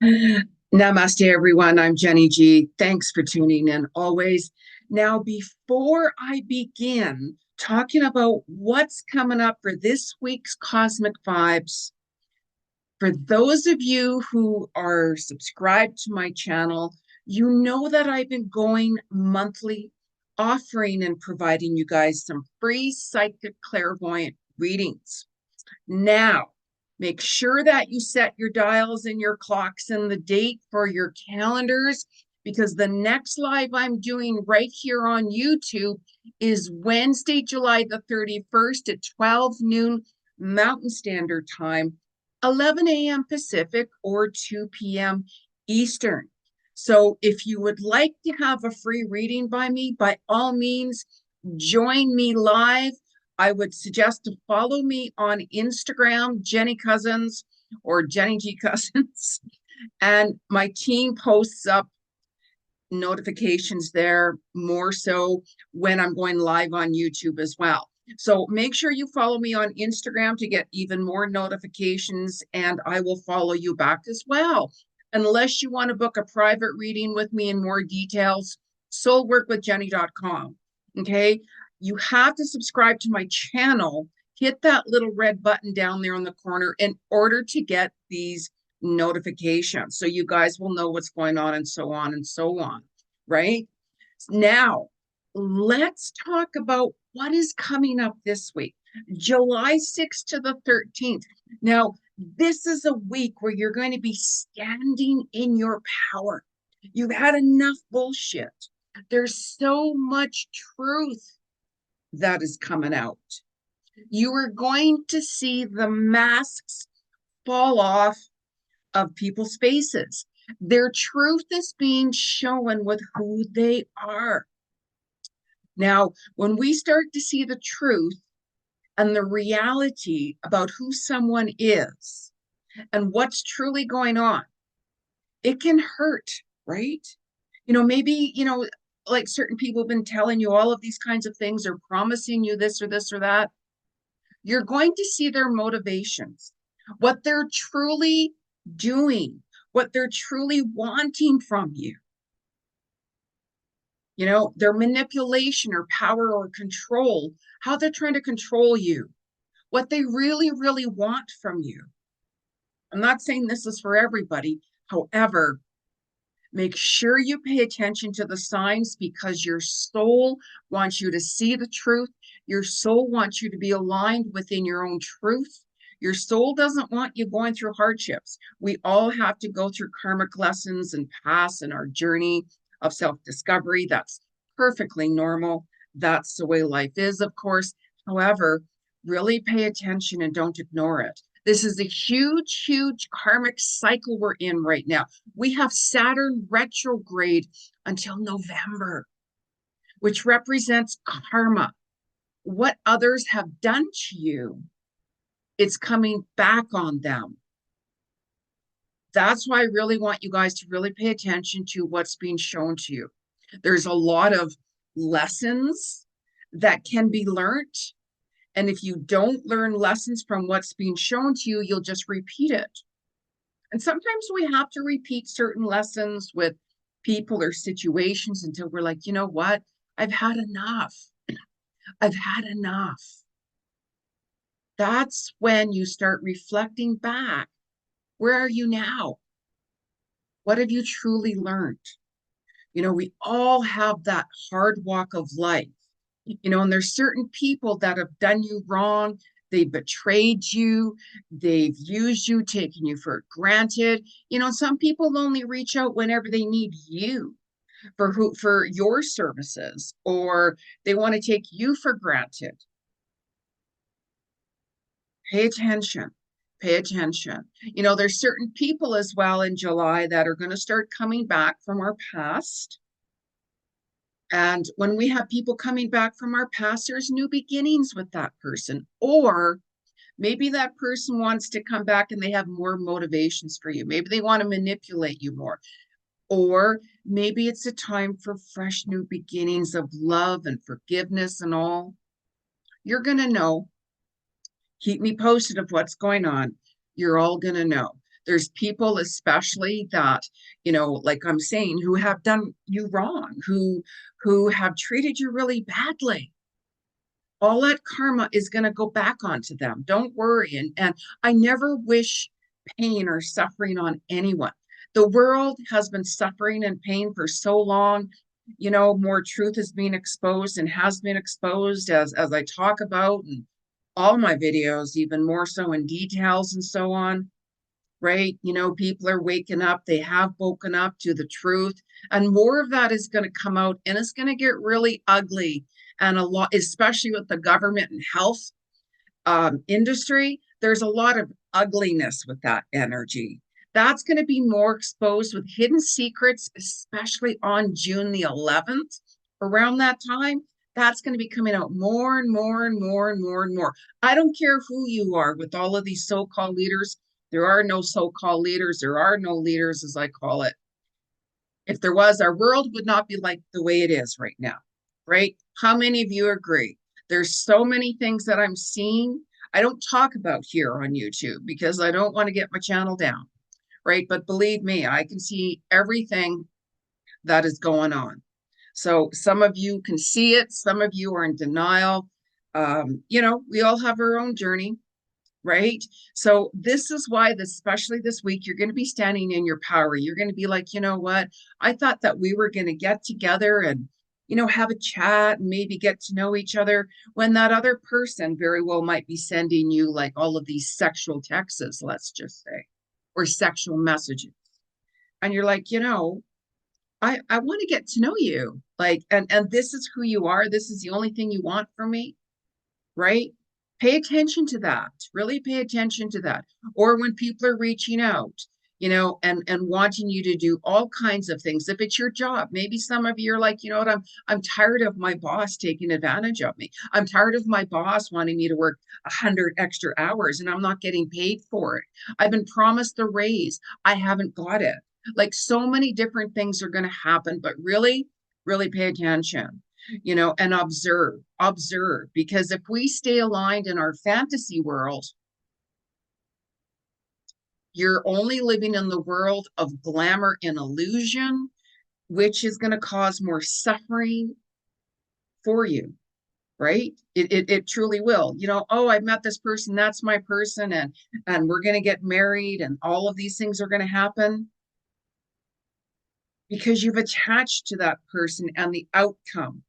Namaste, everyone. I'm Jeni Ji. Thanks for tuning in always. Now, before I begin talking about what's coming up for this week's Cosmic Vibes, for those of you who are subscribed to my channel, you know that I've been going monthly, offering and providing you guys some free psychic clairvoyant readings. Now, make sure that you set your dials and your clocks and the date for your calendars, because the next live I'm doing right here on YouTube is Wednesday, July the 31st at 12 noon Mountain Standard Time, 11 a.m. Pacific or 2 p.m. Eastern. So if you would like to have a free reading by me, by all means, join me live. I would suggest to follow me on Instagram, Jeni Cousins or Jeni Ji Cousins. And my team posts up notifications there more so when I'm going live on YouTube as well. So make sure you follow me on Instagram to get even more notifications, and I will follow you back as well. Unless you want to book a private reading with me in more details, soulworkwithjeni.com. Okay. You have to subscribe to my channel, hit that little red button down there in the corner in order to get these notifications. So you guys will know what's going on and so on and so on, right? Now, let's talk about what is coming up this week, July 6th to the 13th. Now, this is a week where you're going to be standing in your power. You've had enough bullshit. There's so much truth that is coming out. You are going to see the masks fall off of people's faces. Their truth is being shown with who they are. Now, when we start to see the truth and the reality about who someone is and what's truly going on, it can hurt, right? Maybe, like certain people have been telling you all of these kinds of things or promising you this or that. You're going to see their motivations, what they're truly doing, what they're truly wanting from you. Their manipulation or power or control, how they're trying to control you, what they really, really want from you. I'm not saying this is for everybody. However, make sure you pay attention to the signs, because your soul wants you to see the truth. Your soul wants you to be aligned within your own truth. Your soul doesn't want you going through hardships. We all have to go through karmic lessons and pass in our journey of self-discovery. That's perfectly normal. That's the way life is, of course. However, really pay attention and don't ignore it. This is a huge, huge karmic cycle we're in right now. We have Saturn retrograde until November, which represents karma. What others have done to you, it's coming back on them. That's why I really want you guys to really pay attention to what's being shown to you. There's a lot of lessons that can be learned. And if you don't learn lessons from what's being shown to you, you'll just repeat it. And sometimes we have to repeat certain lessons with people or situations until we're like, you know what? I've had enough. I've had enough. That's when you start reflecting back. Where are you now? What have you truly learned? We all have that hard walk of life, and there's certain people that have done you wrong. They betrayed you. They've used you, taken you for granted. Some people only reach out whenever they need you for your services, or they want to take you for granted. Pay attention. Pay attention. There's certain people as well in July that are going to start coming back from our past. And when we have people coming back from our past, there's new beginnings with that person. Or maybe that person wants to come back and they have more motivations for you. Maybe they want to manipulate you more. Or maybe it's a time for fresh new beginnings of love and forgiveness and all. You're going to know. Keep me posted of what's going on. You're all going to know. There's people especially that, like I'm saying, who have done you wrong, who have treated you really badly. All that karma is going to go back onto them. Don't worry. And I never wish pain or suffering on anyone. The world has been suffering and pain for so long. More truth is being exposed and has been exposed as I talk about in all my videos, even more so in details and so on, right? People are waking up, they have woken up to the truth, and more of that is going to come out, and it's going to get really ugly. And a lot, especially with the government and health industry, there's a lot of ugliness with that energy. That's going to be more exposed with hidden secrets, especially on June the 11th. Around that time, that's going to be coming out more and more and more and more and more. I don't care who you are with all of these so-called leaders. There are no so-called leaders. There are no leaders, as I call it. If there was, our world would not be like the way it is right now, right? How many of you agree? There's so many things that I'm seeing I don't talk about here on YouTube because I don't want to get my channel down, right? But believe me, I can see everything that is going on. So some of you can see it, some of you are in denial. We all have our own journey, right? So this is why, especially this week, you're going to be standing in your power. You're going to be like, you know what? I thought that we were going to get together and, have a chat and maybe get to know each other, when that other person very well might be sending you like all of these sexual texts, let's just say, or sexual messages. And you're like, I want to get to know you. Like, and this is who you are. This is the only thing you want from me, right? Pay attention to that. Really pay attention to that. Or when people are reaching out, and wanting you to do all kinds of things. If it's your job, maybe some of you are like, you know what, I'm tired of my boss taking advantage of me. I'm tired of my boss wanting me to work 100 extra hours and I'm not getting paid for it. I've been promised a raise. I haven't got it. Like, so many different things are going to happen, but really, really pay attention, and observe, because if we stay aligned in our fantasy world, you're only living in the world of glamour and illusion, which is going to cause more suffering for you, right? It truly will. Oh, I met this person, that's my person, and we're going to get married, and all of these things are going to happen because you've attached to that person and the outcome,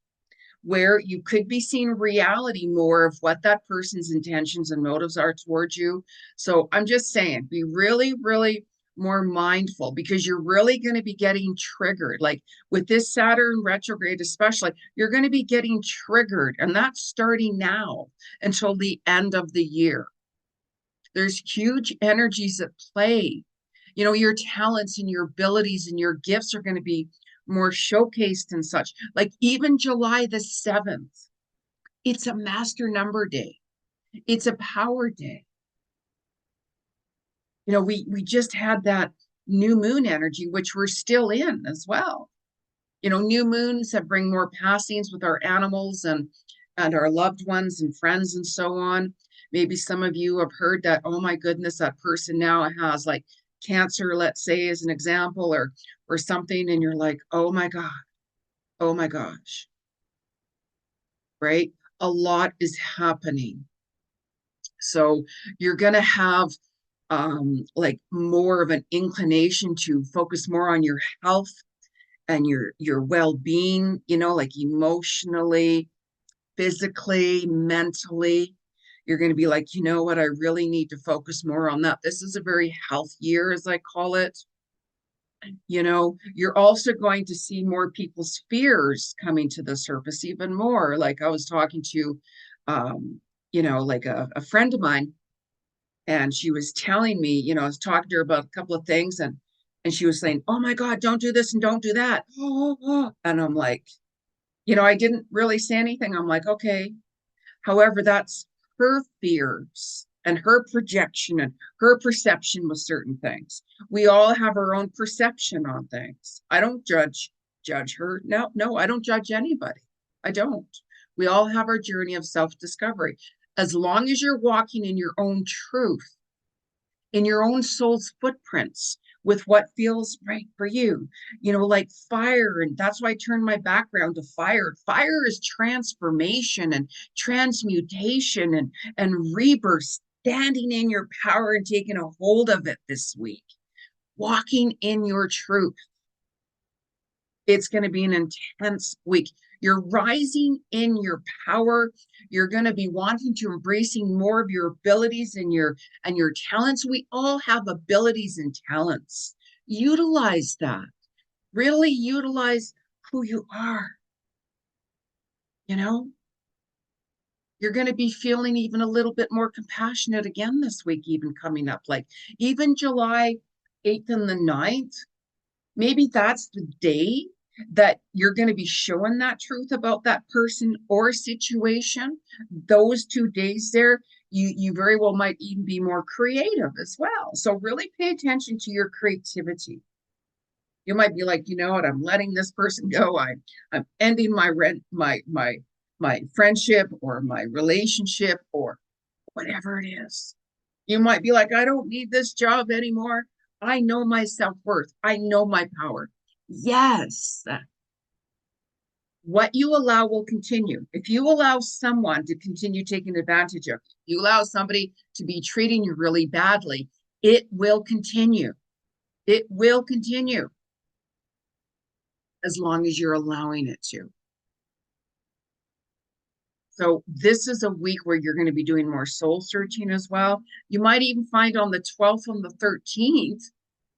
where you could be seeing reality more of what that person's intentions and motives are towards you. So I'm just saying, be really, really more mindful, because you're really going to be getting triggered. Like with this Saturn retrograde, especially, you're going to be getting triggered, and that's starting now until the end of the year. There's huge energies at play. Your talents and your abilities and your gifts are going to be more showcased and such. Like even July the 7th, it's a master number day. It's a power day. We just had that new moon energy, which we're still in as well. New moons that bring more passings with our animals and our loved ones and friends and so on. Maybe some of you have heard that, oh my goodness, that person now has like cancer, let's say, as an example, or something, and you're like, oh my God, oh my gosh, right? A lot is happening. So you're going to have like more of an inclination to focus more on your health and your well-being, like emotionally, physically, mentally. You're going to be like, you know what, I really need to focus more on that. This is a very health year, as I call it. You're also going to see more people's fears coming to the surface even more. Like I was talking to, like a friend of mine, and she was telling me, I was talking to her about a couple of things, and she was saying, oh my God, don't do this and don't do that. And I'm like, I didn't really say anything. I'm like, okay. However, that's her fears and her projection and her perception with certain things. We all have our own perception on things. I don't judge her. No, I don't judge anybody. I don't. We all have our journey of self-discovery. As long as you're walking in your own truth, in your own soul's footprints with what feels right for you. Like fire, and that's why I turned my background to fire. Fire is transformation and transmutation and rebirth, standing in your power and taking a hold of it this week, walking in your truth. It's going to be an intense week. You're rising in your power. You're going to be wanting to embracing more of your abilities and your talents. We all have abilities and talents. Utilize that. Really utilize who you are. You're going to be feeling even a little bit more compassionate again this week, even coming up, like even July 8th and the 9th. Maybe that's the day that you're going to be showing that truth about that person or situation. Those 2 days there, you very well might even be more creative as well. So really pay attention to your creativity. You might be like, you know what, I'm letting this person go. I'm ending my friendship or my relationship or whatever it is. You might be like, I don't need this job anymore. I know my self-worth. I know my power. Yes. What you allow will continue. If you allow someone to continue taking advantage of you, you allow somebody to be treating you really badly, it will continue. It will continue as long as you're allowing it to. So this is a week where you're going to be doing more soul searching as well. You might even find on the 12th and the 13th,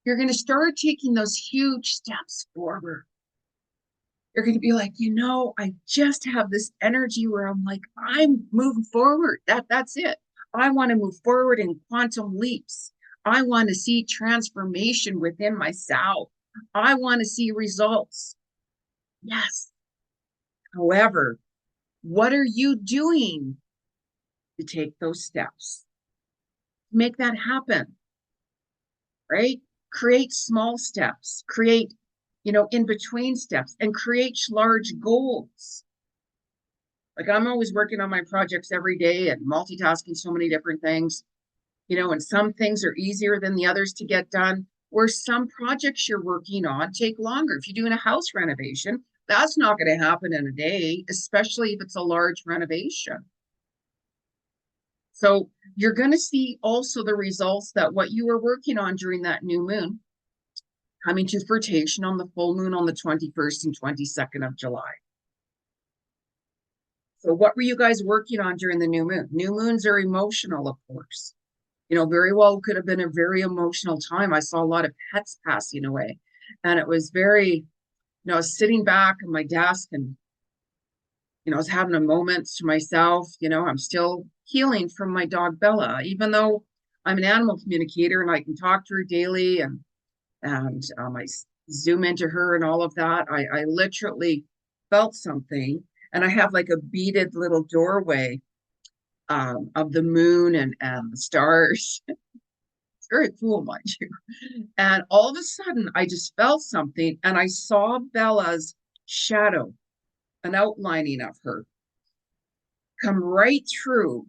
you're going to start taking those huge steps forward. You're going to be like, I just have this energy where I'm like, I'm moving forward. That's it. I want to move forward in quantum leaps. I want to see transformation within myself. I want to see results. Yes. However, what are you doing to take those steps? Make that happen, right? Create small steps, create, in between steps, and create large goals. Like I'm always working on my projects every day and multitasking so many different things, and some things are easier than the others to get done, where some projects you're working on take longer. If you're doing a house renovation, that's not going to happen in a day, especially if it's a large renovation. So you're going to see also the results that what you were working on during that new moon coming to fruition on the full moon on the 21st and 22nd of July. So what were you guys working on during the new moon? New moons are emotional, of course. Very well could have been a very emotional time. I saw a lot of pets passing away. And it was very, I was sitting back at my desk and, I was having a moment to myself. I'm still healing from my dog Bella, even though I'm an animal communicator and I can talk to her daily and I zoom into her and all of that. I literally felt something, and I have like a beaded little doorway of the moon and the stars. It's very cool, mind you. And all of a sudden, I just felt something, and I saw Bella's shadow, an outlining of her, come right through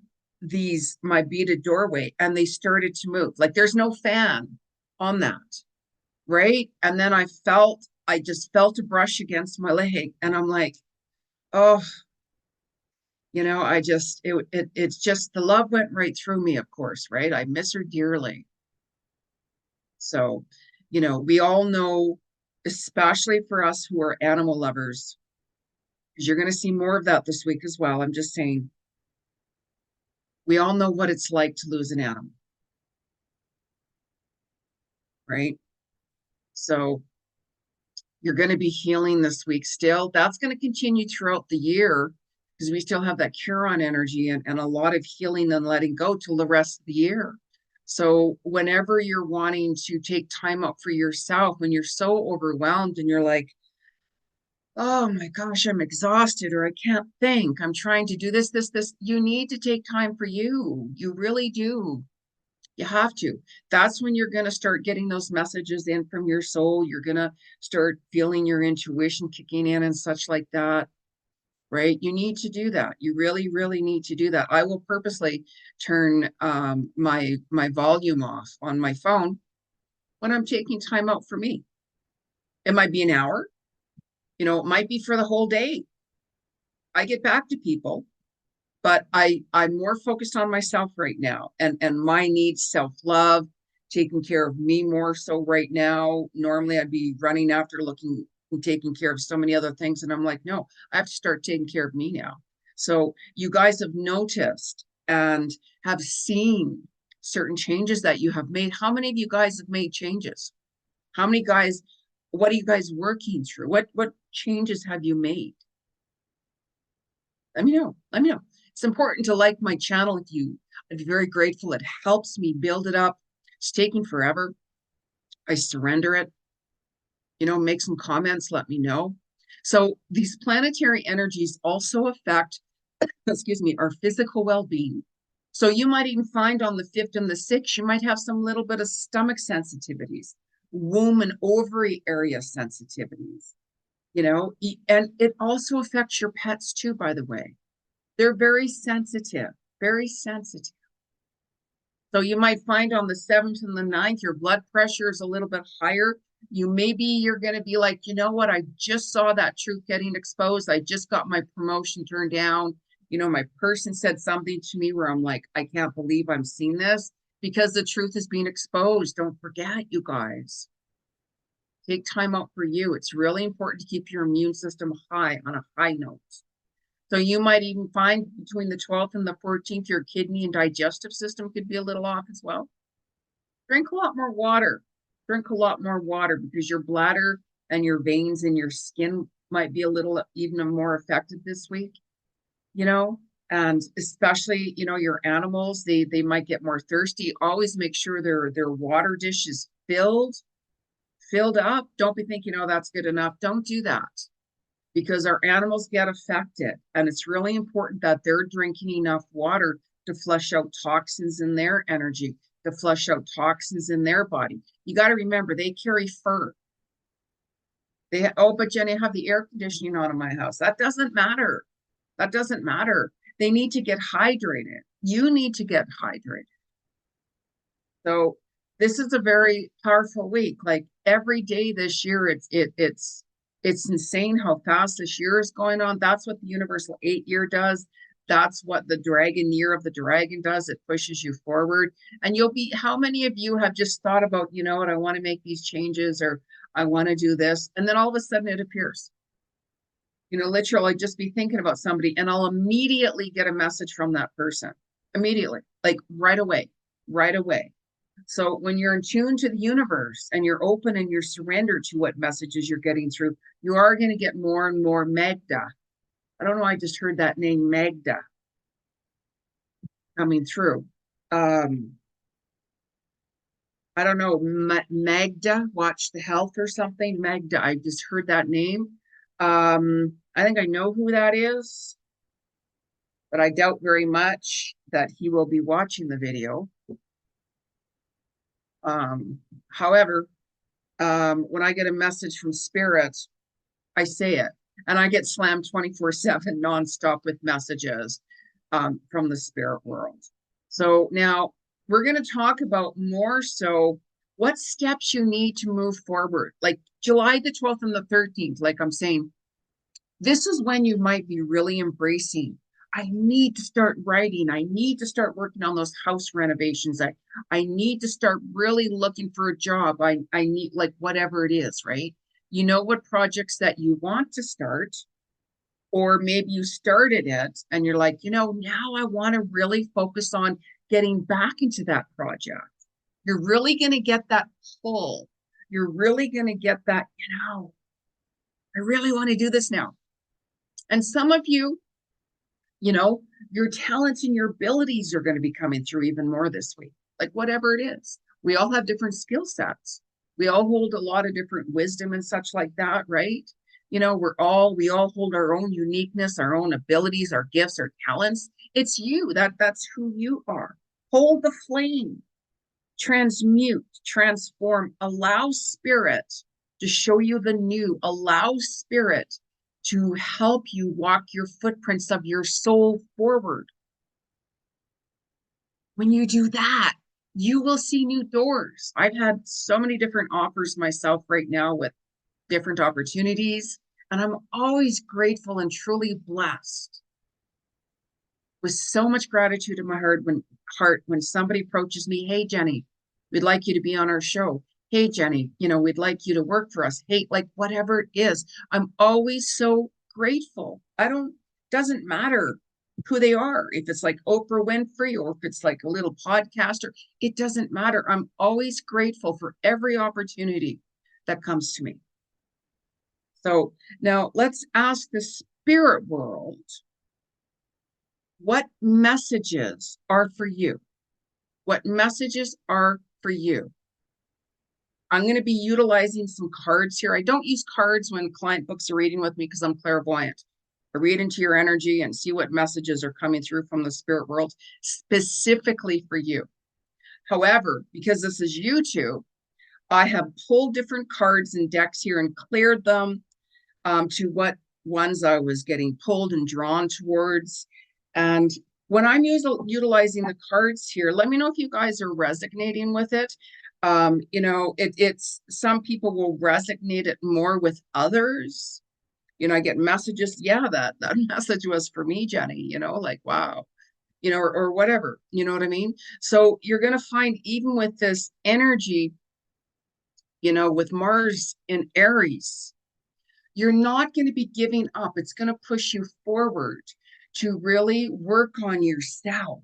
my beaded doorway, and they started to move. Like there's no fan on that. Right. And then I just felt a brush against my leg, and I'm like, oh, it's just the love went right through me, of course. Right. I miss her dearly. So, we all know, especially for us who are animal lovers, because you're going to see more of that this week as well. I'm just saying, we all know what it's like to lose an animal. Right. So you're going to be healing this week still. That's going to continue throughout the year because we still have that Chiron energy and a lot of healing and letting go till the rest of the year. So whenever you're wanting to take time out for yourself, when you're so overwhelmed and you're like, oh my gosh, I'm exhausted, or I can't think, I'm trying to do this, you need to take time for you. You really do. You have to. That's when you're going to start getting those messages in from your soul. You're going to start feeling your intuition kicking in and such like that. right? You need to do that. You really, really need to do that. I will purposely turn my volume off on my phone when I'm taking time out for me. It might be an hour, it might be for the whole day. I get back to people, but I'm more focused on myself right now and my needs, self-love, taking care of me more so right now. Normally I'd be running after looking and taking care of so many other things. And I'm like, no, I have to start taking care of me now. So you guys have noticed and have seen certain changes that you have made. How many of you guys have made changes? How many guys, what are you guys working through? What changes have you made? Let me know. Let me know. It's important to like my channel if you. I'd be very grateful. It helps me build it up. It's taking forever. I surrender it. Make some comments, let me know. So these planetary energies also affect, excuse me, our physical well-being. So you might even find on the 5th and the 6th, you might have some little bit of stomach sensitivities, womb and ovary area sensitivities, and it also affects your pets too, by the way. They're very sensitive, very sensitive. So you might find on the 7th and the 9th, your blood pressure is a little bit higher. You're going to be like, you know what? I just saw that truth getting exposed. I just got my promotion turned down. My person said something to me where I'm like, I can't believe I'm seeing this because the truth is being exposed. Don't forget, you guys. Take time out for you. It's really important to keep your immune system high on a high note. So you might even find between the 12th and the 14th, your kidney and digestive system could be a little off as well. Drink a lot more water. Drink a lot more water because your bladder and your veins in your skin might be a little even more affected this week, and especially, your animals, they might get more thirsty. Always make sure their water dish is filled up. Don't be thinking, oh, that's good enough. Don't do that because our animals get affected. And it's really important that they're drinking enough water to flush out toxins in their energy, to flush out toxins in their body. You got to remember, they carry fur. But Jenny, I have the air conditioning on in my house. That doesn't matter. That doesn't matter. They need to get hydrated. You need to get hydrated. So this is a very powerful week. Like every day this year, it's insane how fast this year is going on. That's what the Universal 8-year does. That's what the Dragon Year of the Dragon does. It pushes you forward. And how many of you have just thought about, you know what, I want to make these changes or I want to do this. And then all of a sudden it appears. Literally just be thinking about somebody and I'll immediately get a message from that person. Immediately, like right away, right away. So when you're in tune to the universe and you're open and you're surrendered to what messages you're getting through, you are going to get more and more Magda. I don't know, I just heard that name Magda coming through. I don't know, Magda, Watch the Health or something. Magda, I just heard that name. I think I know who that is, but I doubt very much that he will be watching the video. However, when I get a message from Spirit, I say it, and I get slammed 24/7 nonstop with messages from the spirit world. So now we're going to talk about more so what steps you need to move forward. Like July the 12th and the 13th, like I'm saying, this is when you might be really embracing. I need to start writing. I need to start working on those house renovations. I need to start really looking for a job. I need, like, whatever it is, right? You know what projects that you want to start, or maybe you started it and you're like, now I want to really focus on getting back into that project. You're really going to get that pull. You're really going to get that, I really want to do this now. And some of you, your talents and your abilities are going to be coming through even more this week, like whatever it is. We all have different skill sets. We all hold a lot of different wisdom and such like that, right? We all hold our own uniqueness, our own abilities, our gifts, our talents. It's you. That's who you are. Hold the flame, transmute, transform, allow spirit to show you the new, allow spirit to help you walk your footprints of your soul forward. When you do that, you will see new doors. I've had so many different offers myself right now with different opportunities, and I'm always grateful and truly blessed with so much gratitude in my heart when somebody approaches me, hey Jeni, we'd like you to be on our show. Hey Jeni, we'd like you to work for us. Hey, like whatever it is, I'm always so grateful. Doesn't matter who they are, if it's like Oprah Winfrey or if it's like a little podcaster, it doesn't matter. I'm always grateful for every opportunity that comes to me. So now let's ask the spirit world, what messages are for you? What messages are for you? I'm going to be utilizing some cards here. I don't use cards when client books a reading with me because I'm clairvoyant. I read into your energy and see what messages are coming through from the spirit world specifically for you. However, because this is YouTube, I have pulled different cards and decks here and cleared them to what ones I was getting pulled and drawn towards. And when I'm utilizing the cards here, let me know if you guys are resonating with it. It's some people will resonate it more with others. I get messages, yeah, that message was for me, Jeni, like, wow, or whatever, you know what I mean? So you're going to find even with this energy, with Mars in Aries, you're not going to be giving up. It's going to push you forward to really work on yourself,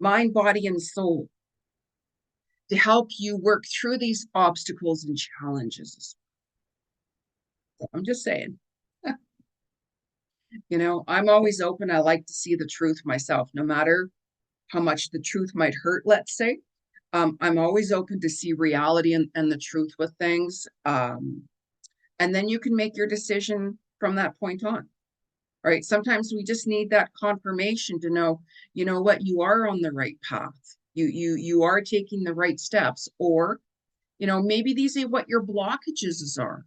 mind, body, and soul, to help you work through these obstacles and challenges. So I'm just saying, I'm always open. I like to see the truth myself, no matter how much the truth might hurt, let's say. I'm always open to see reality and the truth with things. And then you can make your decision from that point on. All right. Sometimes we just need that confirmation to know, what, you are on the right path. You are taking the right steps, or, maybe these are what your blockages are.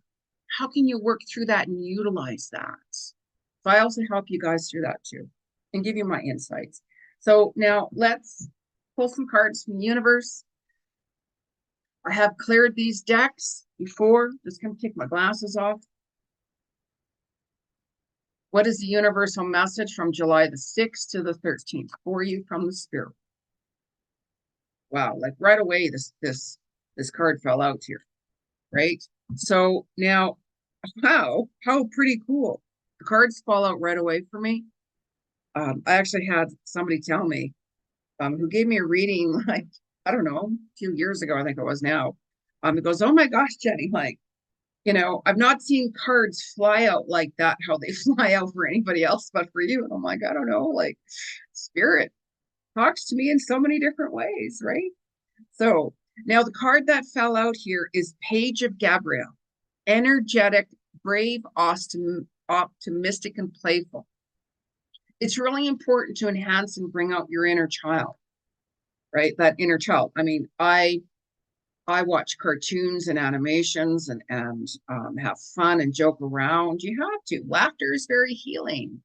How can you work through that and utilize that? So I also help you guys through that too and give you my insights. So now let's pull some cards from the universe. I have cleared these decks before. Just going to take my glasses off. What is the universal message from July the 6th to the 13th for you from the spirit? Wow, like right away, this card fell out here, right? So now, how pretty cool. The cards fall out right away for me. I actually had somebody tell me, who gave me a reading, like, I don't know, a few years ago, I think it was now. It goes, oh my gosh, Jeni, like, I've not seen cards fly out like that, how they fly out for anybody else, but for you. And I'm like, I don't know, like, spirit talks to me in so many different ways, right? So now the card that fell out here is Page of Gabriel, energetic, brave, optimistic, and playful. It's really important to enhance and bring out your inner child, right? That inner child. I mean, I watch cartoons and animations and have fun and joke around. You have to. Laughter is very healing,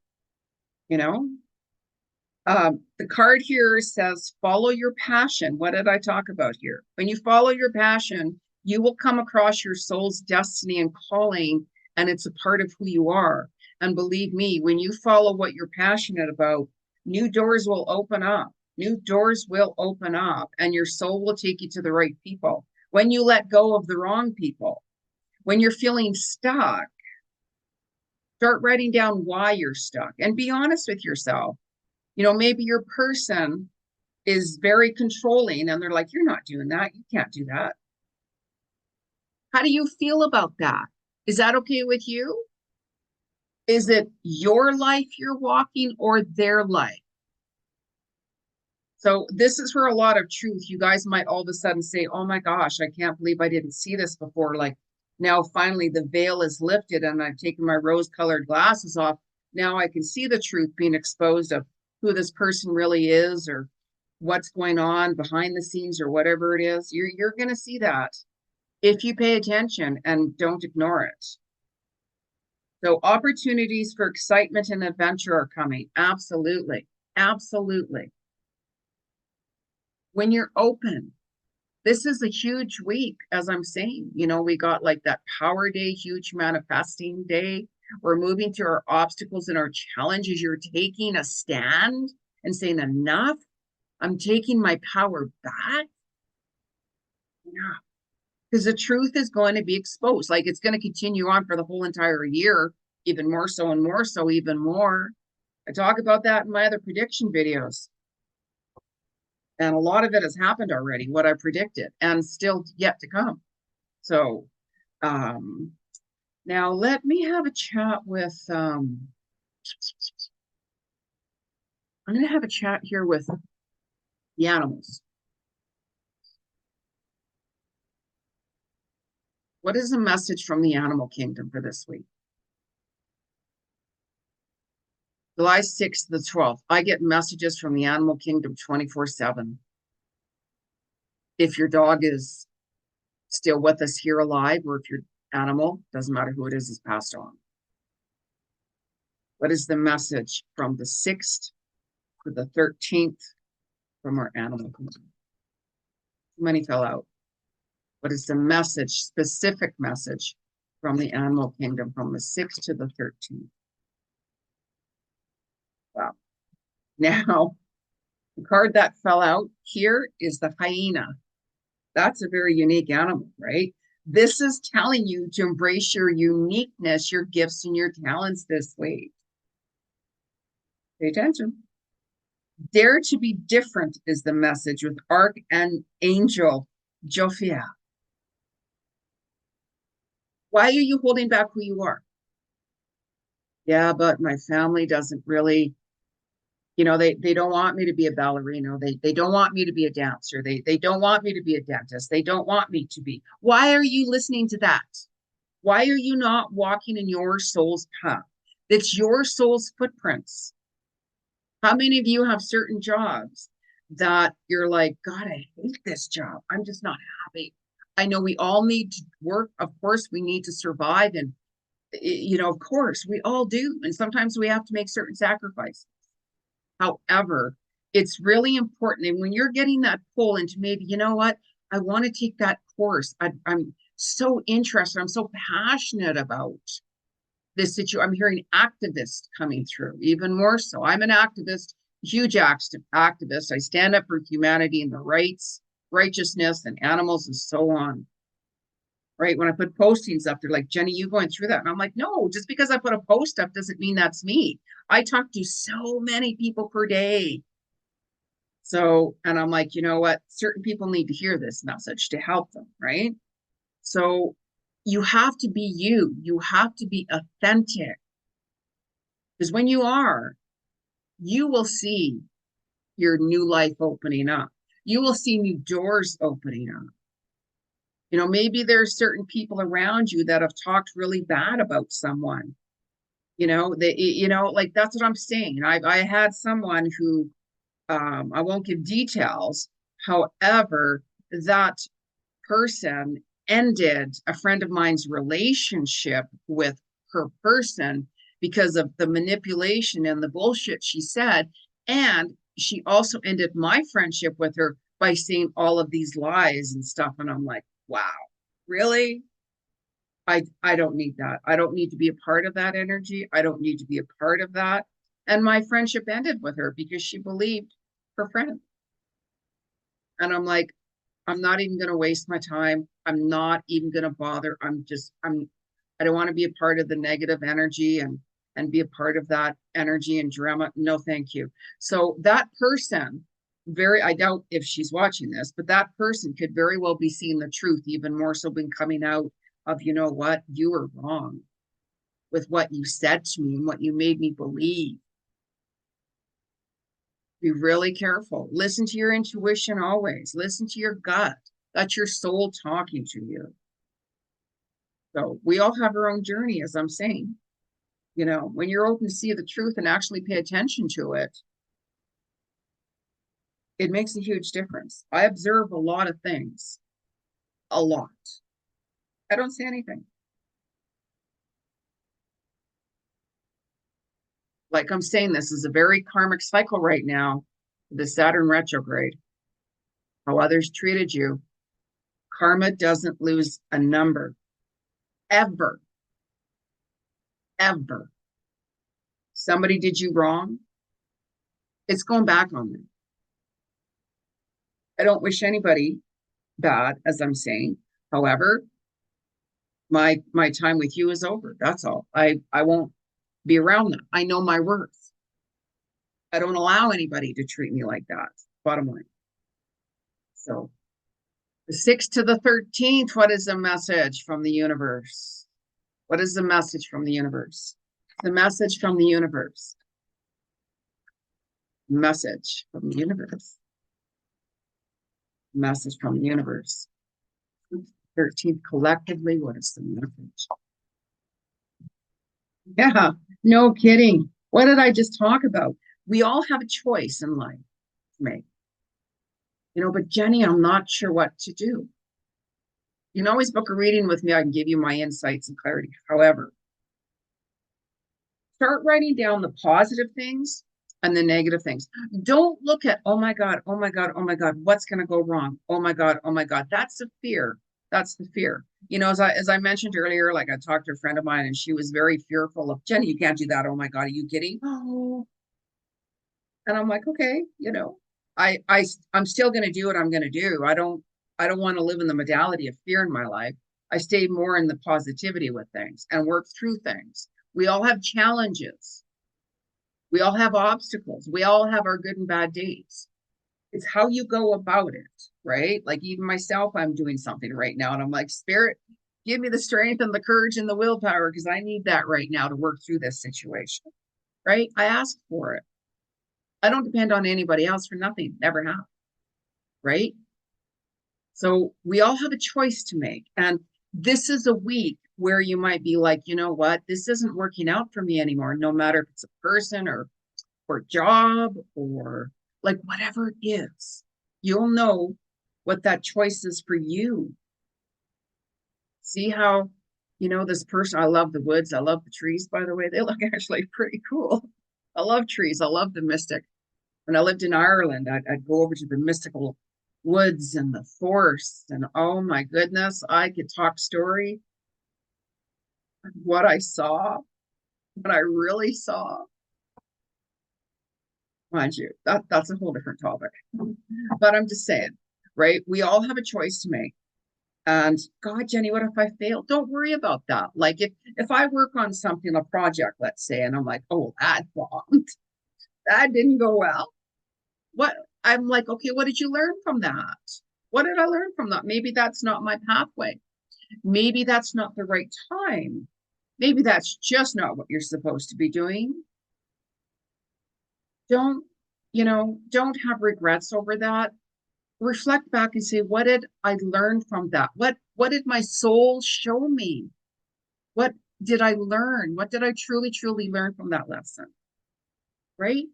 The card here says, follow your passion. What did I talk about here? When you follow your passion, you will come across your soul's destiny and calling, and it's a part of who you are. And believe me, when you follow what you're passionate about, new doors will open up. New doors will open up, and your soul will take you to the right people. When you let go of the wrong people, when you're feeling stuck, start writing down why you're stuck and be honest with yourself. Maybe your person is very controlling and they're like, you're not doing that. You can't do that. How do you feel about that? Is that okay with you? Is it your life you're walking or their life? So this is where a lot of truth, you guys might all of a sudden say, oh my gosh, I can't believe I didn't see this before. Like now finally the veil is lifted and I've taken my rose-colored glasses off. Now I can see the truth being exposed of who this person really is or what's going on behind the scenes or whatever it is. You're going to see that if you pay attention and don't ignore it. So opportunities for excitement and adventure are coming. Absolutely. Absolutely. When you're open, this is a huge week, as I'm saying. You know, we got like that power day, huge manifesting day. We're moving through our obstacles and our challenges. You're taking a stand and saying, enough. I'm taking my power back. Yeah. Because the truth is going to be exposed. Like it's going to continue on for the whole entire year, even more so and more so, even more. I talk about that in my other prediction videos. And a lot of it has happened already, what I predicted, and still yet to come. So now let me have a chat with, I'm going to have a chat here with the animals. What is the message from the animal kingdom for this week? July 6th to the 12th. I get messages from the animal kingdom 24/7. If your dog is still with us here alive, or if your animal, doesn't matter who it is passed on. What is the message from the 6th to the 13th from our animal kingdom? Too many fell out. What is the message, specific message from the animal kingdom from the 6th to the 13th? Wow. Now, the card that fell out here is the hyena. That's a very unique animal, right? This is telling you to embrace your uniqueness, your gifts, and your talents this week. Pay attention. Dare to be different is the message with Archangel Jophiel. Why are you holding back who you are? Yeah, but my family doesn't really, you know, they don't want me to be a ballerina. They don't want me to be a dancer. They don't want me to be a dentist. They don't want me to be. Why are you listening to that? Why are you not walking in your soul's path? It's your soul's footprints. How many of you have certain jobs that you're like, God, I hate this job. I'm just not happy. I know we all need to work. Of course, we need to survive. And, you know, of course, we all do. And sometimes we have to make certain sacrifices. However, it's really important. And when you're getting that pull into maybe, you know what, I want to take that course. I'm so interested. I'm so passionate about this situation. I'm hearing activists coming through, even more so. I'm an activist, huge activist. I stand up for humanity and the rights, righteousness, and animals, and so on. Right? When I put postings up, they're like, Jeni, you going through that? And I'm like, no, just because I put a post up doesn't mean that's me. I talk to so many people per day. So, and I'm like, you know what? Certain people need to hear this message to help them, right? So you have to be you. You have to be authentic. Because when you are, you will see your new life opening up. You will see new doors opening up. You know, maybe there's certain people around you that have talked really bad about someone. You know, like that's what I'm saying. I had someone who, I won't give details. However, that person ended a friend of mine's relationship with her person because of the manipulation and the bullshit she said. And she also ended my friendship with her by saying all of these lies and stuff. And I'm like, wow, really? I don't need that. I don't need to be a part of that energy. I don't need to be a part of that. And my friendship ended with her because she believed her friend. And I'm like, I'm not even going to waste my time. I'm not even going to bother. I don't want to be a part of the negative energy and be a part of that energy and drama. No, thank you. So that person, I doubt if she's watching this, but that person could very well be seeing the truth, even more so been coming out of, you know what, you were wrong with what you said to me and what you made me believe. Be really careful. Listen to your intuition always. Listen to your gut. That's your soul talking to you. So we all have our own journey, as I'm saying. You know, when you're open to see the truth and actually pay attention to it, it makes a huge difference. I observe a lot of things. A lot. I don't see anything. Like I'm saying, this is a very karmic cycle right now, the Saturn retrograde, how others treated you. Karma doesn't lose a number, ever, ever. Somebody did you wrong, it's going back on them. I don't wish anybody bad, as I'm saying. However, my time with you is over. That's all. I won't be around them. I know my worth. I don't allow anybody to treat me like that. Bottom line. So the 6th to the 13th, what is the message from the universe? What is the message from the universe? The message from the universe. Message from the universe. Message from the universe. 13th collectively, what is the message? Yeah, no kidding. What did I just talk about? We all have a choice in life to make. But Jeni, I'm not sure what to do. You can always book a reading with me. I can give you my insights and clarity. However, start writing down the positive things and the negative things. Don't look at, oh my God, oh my God, oh my God, what's going to go wrong? Oh my God, oh my God. That's the fear. That's the fear. As I mentioned earlier, like I talked to a friend of mine and she was very fearful of, Jeni, you can't do that. Oh my God, are you kidding? Oh. And I'm like, okay, I'm still going to do what I'm going to do. I don't want to live in the modality of fear in my life. I stay more in the positivity with things and work through things. We all have challenges. We all have obstacles. We all have our good and bad days. It's how you go about it, right? Like even myself, I'm doing something right now and I'm like, Spirit, give me the strength and the courage and the willpower because I need that right now to work through this situation, right? I ask for it. I don't depend on anybody else for nothing, never have, right? So we all have a choice to make. And this is a week where you might be like, you know what, this isn't working out for me anymore, no matter if it's a person or a job or like whatever it is. You'll know what that choice is for you. See how, this person, I love the woods. I love the trees, by the way. They look actually pretty cool. I love trees. I love the mystic. When I lived in Ireland, I'd go over to the mystical woods and the forests, and oh my goodness, I could talk story. What I saw, what I really saw, mind you, that's a whole different topic. But I'm just saying, right? We all have a choice to make. And God, Jeni, what if I fail? Don't worry about that. Like if I work on something, a project, let's say, and I'm like, oh, that bombed, that didn't go well. What I'm like, okay, what did you learn from that? What did I learn from that? Maybe that's not my pathway. Maybe that's not the right time. Maybe that's just not what you're supposed to be doing. Don't, don't have regrets over that. Reflect back and say, what did I learn from that? What did my soul show me? What did I learn? What did I truly, truly learn from that lesson? Right?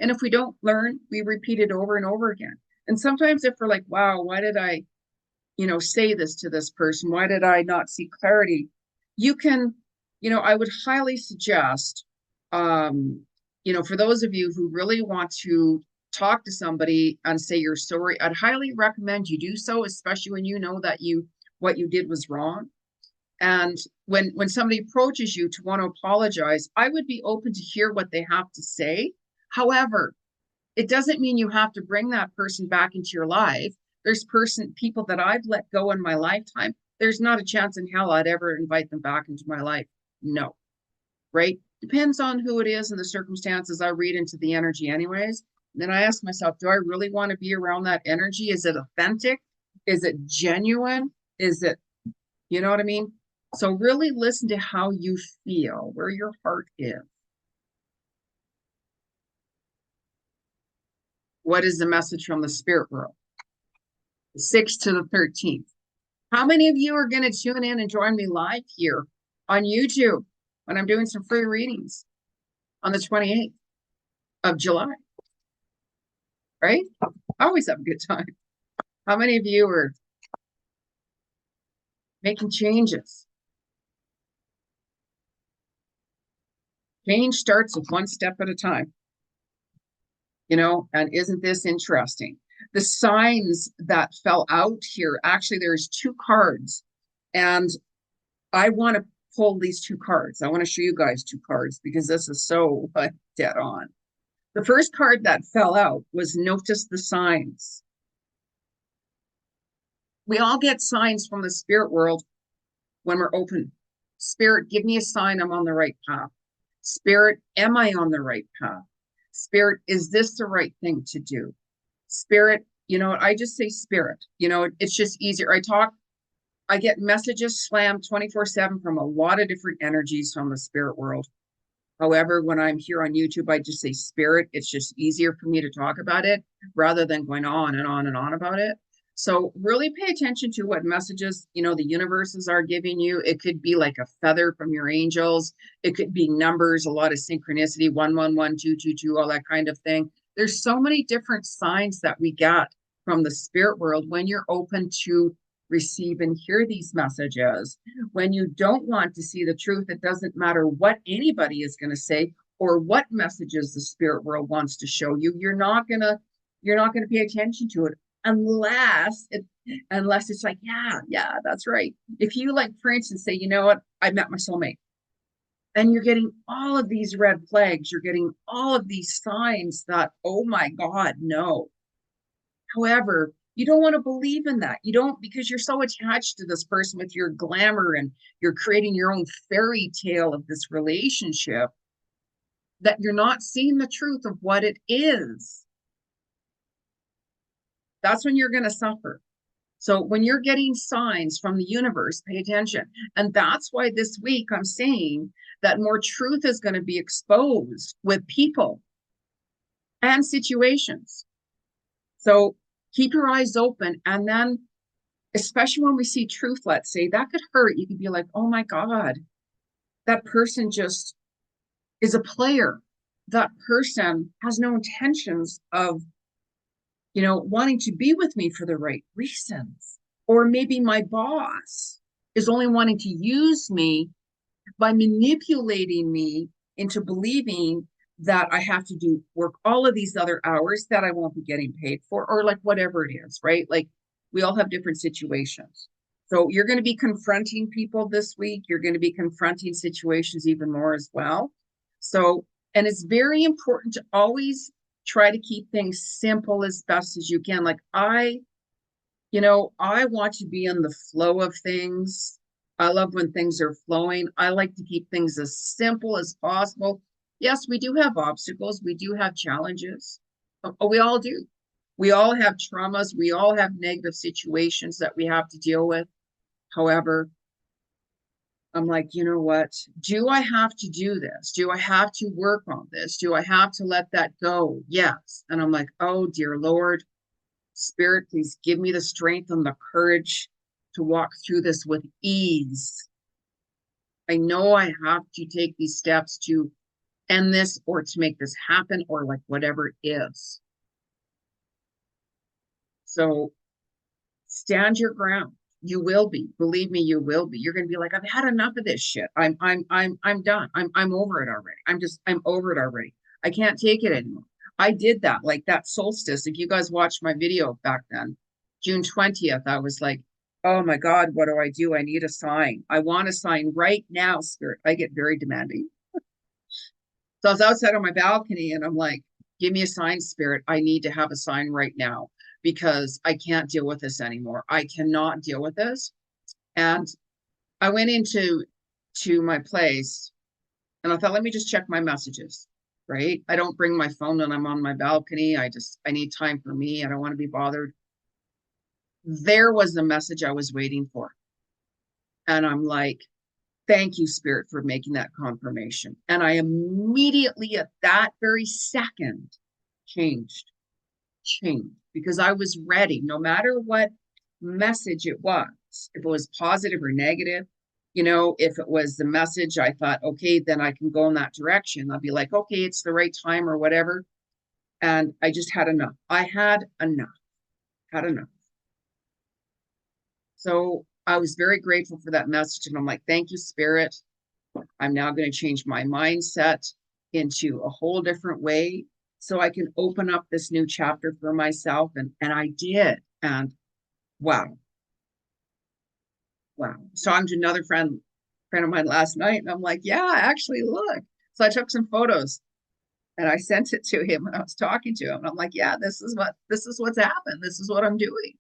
And if we don't learn, we repeat it over and over again. And sometimes if we're like, wow, why did I, say this to this person? Why did I not see clarity? You can, I would highly suggest, for those of you who really want to talk to somebody and say your story, I'd highly recommend you do so, especially when you know that what you did was wrong. And when somebody approaches you to want to apologize, I would be open to hear what they have to say. However, it doesn't mean you have to bring that person back into your life. There's people that I've let go in my lifetime. There's not a chance in hell I'd ever invite them back into my life. No, right? Depends on who it is and the circumstances. I read into the energy anyways. And then I ask myself, do I really want to be around that energy? Is it authentic? Is it genuine? Is it, you know what I mean? So really listen to how you feel, where your heart is. What is the message from the spirit world? The 6th to the 13th. How many of you are going to tune in and join me live here on YouTube when I'm doing some free readings on the 28th of July? Right? I always have a good time. How many of you are making changes? Change starts with one step at a time, you know, and isn't this interesting? The signs that fell out here, actually, there's two cards, and I want to pull these two cards. I want to show you guys two cards because this is so dead on. The first card that fell out was notice the signs. We all get signs from the spirit world when we're open. Spirit, give me a sign I'm on the right path. Spirit, am I on the right path? Spirit, is this the right thing to do? Spirit, you know, I just say spirit, you know, it's just easier. I get messages slammed 24/7 from a lot of different energies from the spirit world. However, when I'm here on YouTube, I just say spirit. It's just easier for me to talk about it rather than going on and on and on about it. So really pay attention to what messages, you know, the universes are giving you. It could be like a feather from your angels. It could be numbers, a lot of synchronicity, 111, 222, all that kind of thing. There's so many different signs that we get from the spirit world when you're open to receive and hear these messages. When you don't want to see the truth, it doesn't matter what anybody is going to say or what messages the spirit world wants to show you. You're not going to pay attention to it unless it's like, yeah, that's right. If you, like, for instance, say, you know what, I met my soulmate, and you're getting all of these red flags, you're getting all of these signs that, oh my God, no. However, you don't want to believe in that. You don't, because you're so attached to this person with your glamour, and you're creating your own fairy tale of this relationship, that you're not seeing the truth of what it is. That's when you're going to suffer. So when you're getting signs from the universe, pay attention. And that's why this week I'm saying that more truth is going to be exposed with people and situations. So keep your eyes open. And then, especially when we see truth, let's say, that could hurt. You could be like, oh my God, that person just is a player. That person has no intentions of, you know, wanting to be with me for the right reasons. Or maybe my boss is only wanting to use me by manipulating me into believing that I have to do work all of these other hours that I won't be getting paid for, or like whatever it is, right? Like, we all have different situations. So you're going to be confronting people this week. You're going to be confronting situations even more as well. So, and it's very important to always try to keep things simple as best as you can. Like, I want to be in the flow of things. I love when things are flowing. I like to keep things as simple as possible. Yes, we do have obstacles. We do have challenges. We all do. We all have traumas. We all have negative situations that we have to deal with. However, I'm like, you know what? Do I have to do this? Do I have to work on this? Do I have to let that go? Yes. And I'm like, oh, dear Lord, Spirit, please give me the strength and the courage to walk through this with ease. I know I have to take these steps to end this, or to make this happen, or like whatever it is. So stand your ground. You will be. Believe me, you will be. You're going to be like, I've had enough of this shit. I'm done. I'm over it already. I'm over it already. I can't take it anymore. I did that, like that solstice. If you guys watched my video back then, June 20th, I was like, oh my God, what do I do? I need a sign. I want a sign right now, Spirit. I get very demanding. So I was outside on my balcony, and I'm like, give me a sign, Spirit. I need to have a sign right now, because I can't deal with this anymore. I cannot deal with this. And I went into my place, and I thought, let me just check my messages, right? I don't bring my phone when I'm on my balcony. I need time for me. I don't want to be bothered. There was the message I was waiting for. And I'm like, thank you, Spirit, for making that confirmation. And I immediately, at that very second, changed, because I was ready, no matter what message it was. If it was positive or negative, you know, if it was the message, I thought, okay, then I can go in that direction. I'll be like, okay, it's the right time or whatever. And I just had enough. I had enough. So I was very grateful for that message. And I'm like, thank you, Spirit. I'm now going to change my mindset into a whole different way so I can open up this new chapter for myself. And I did. And wow. Wow. So I'm to another friend of mine last night, and I'm like, yeah, actually, look. So I took some photos and I sent it to him when I was talking to him. And I'm like, yeah, this is what's happened. This is what I'm doing.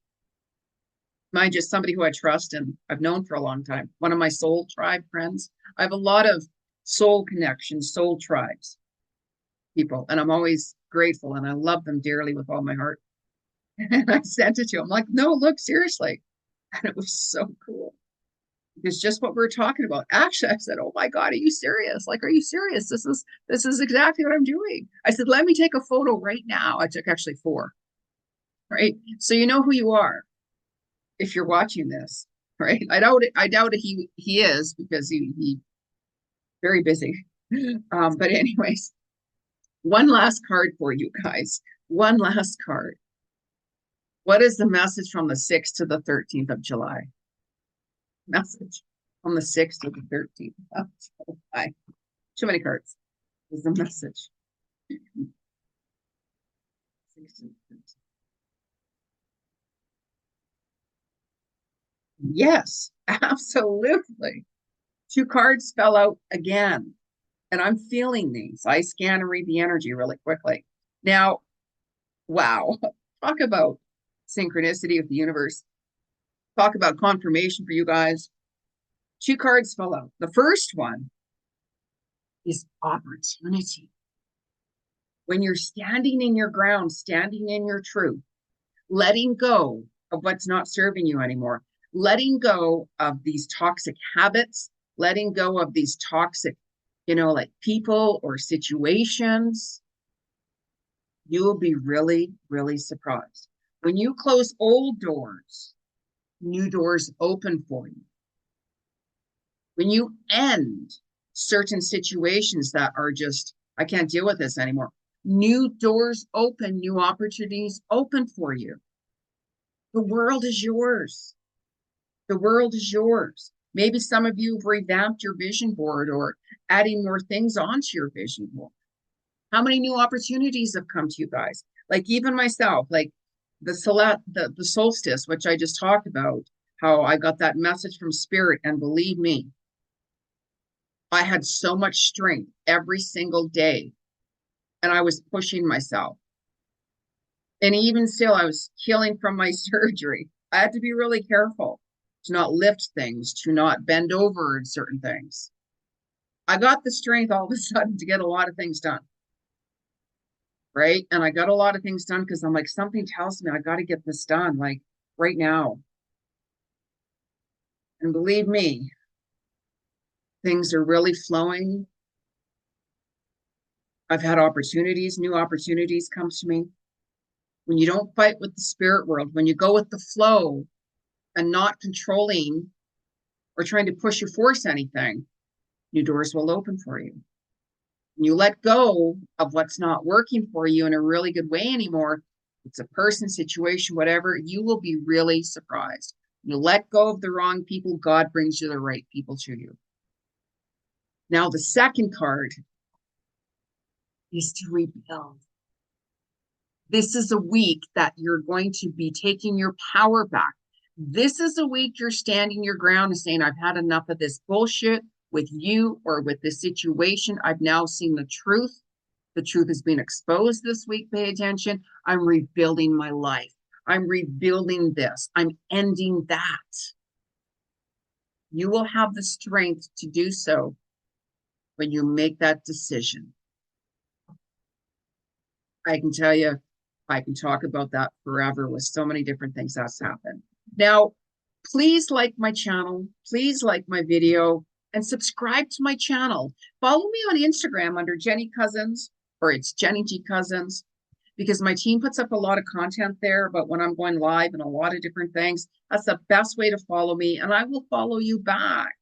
Mind you, somebody who I trust and I've known for a long time. One of my soul tribe friends. I have a lot of soul connections, soul tribes people, and I'm always grateful and I love them dearly with all my heart. And I sent it to him. I'm like, no, look, seriously. And it was so cool. Because just what we are talking about. Actually, I said, oh my God, are you serious? Like, are you serious? This is exactly what I'm doing. I said, let me take a photo right now. I took actually 4. Right. So you know who you are if you're watching this, right? I doubt it he is, because he very busy. But anyways, one last card for you guys. One last card. What is the message from the 6th to the 13th of July? Message on the 6th to the 13th of July. Too many cards. Is the message. Yes, absolutely. 2 cards fell out again. And I'm feeling these. I scan and read the energy really quickly. Now, wow. Talk about synchronicity of the universe. Talk about confirmation for you guys. 2 cards fell out. The first one is opportunity. When you're standing in your ground, standing in your truth, letting go of what's not serving you anymore, letting go of these toxic habits, letting go of these toxic, like people or situations, you will be really, really surprised. When you close old doors, new doors open for you. When you end certain situations that are just, I can't deal with this anymore, new doors open, new opportunities open for you. The world is yours. The world is yours. Maybe some of you have revamped your vision board or adding more things onto your vision board. How many new opportunities have come to you guys? Like even myself, like the solstice, which I just talked about, how I got that message from spirit. And believe me, I had so much strength every single day and I was pushing myself. And even still, I was healing from my surgery. I had to be really careful to not lift things, to not bend over in certain things. I got the strength all of a sudden to get a lot of things done. Right. And I got a lot of things done because I'm like, something tells me I got to get this done, like right now. And believe me, things are really flowing. I've had opportunities, new opportunities come to me. When you don't fight with the spirit world, when you go with the flow and not controlling or trying to push or force anything, new doors will open for you. When you let go of what's not working for you in a really good way anymore, it's a person, situation, whatever, you will be really surprised. You let go of the wrong people, God brings you the right people to you. Now, the second card is to rebuild. This is a week that you're going to be taking your power back. This is a week you're standing your ground and saying, I've had enough of this bullshit with you or with this situation. I've now seen the truth. The truth has been exposed this week. Pay attention. I'm rebuilding my life. I'm rebuilding this. I'm ending that. You will have the strength to do so when you make that decision. I can tell you, I can talk about that forever with so many different things that's happened. Now, please like my channel. Please like my video and subscribe to my channel. Follow me on Instagram under Jeni Cousins, or it's Jeni Ji Cousins, because my team puts up a lot of content there about when I'm going live and a lot of different things. That's the best way to follow me, and I will follow you back.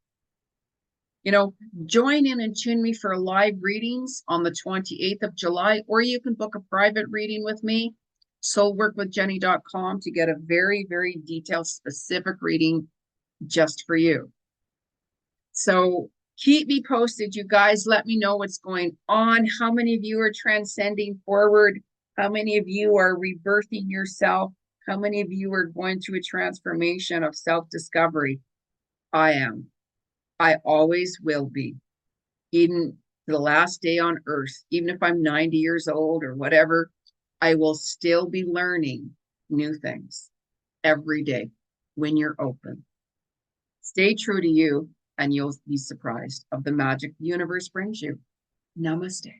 Join in and tune me for live readings on the 28th of July, or you can book a private reading with me, soulworkwithjeni.com, to get a very, very detailed, specific reading just for you. So Keep me posted, you guys. Let me know what's going on. How many of you are transcending forward? How many of you are rebirthing yourself? How many of you are going through a transformation of self-discovery? I am. I always will be. Even the last day on earth, even if I'm 90 years old or whatever, I will still be learning new things every day when you're open. Stay true to you, and you'll be surprised of the magic the universe brings you. Namaste.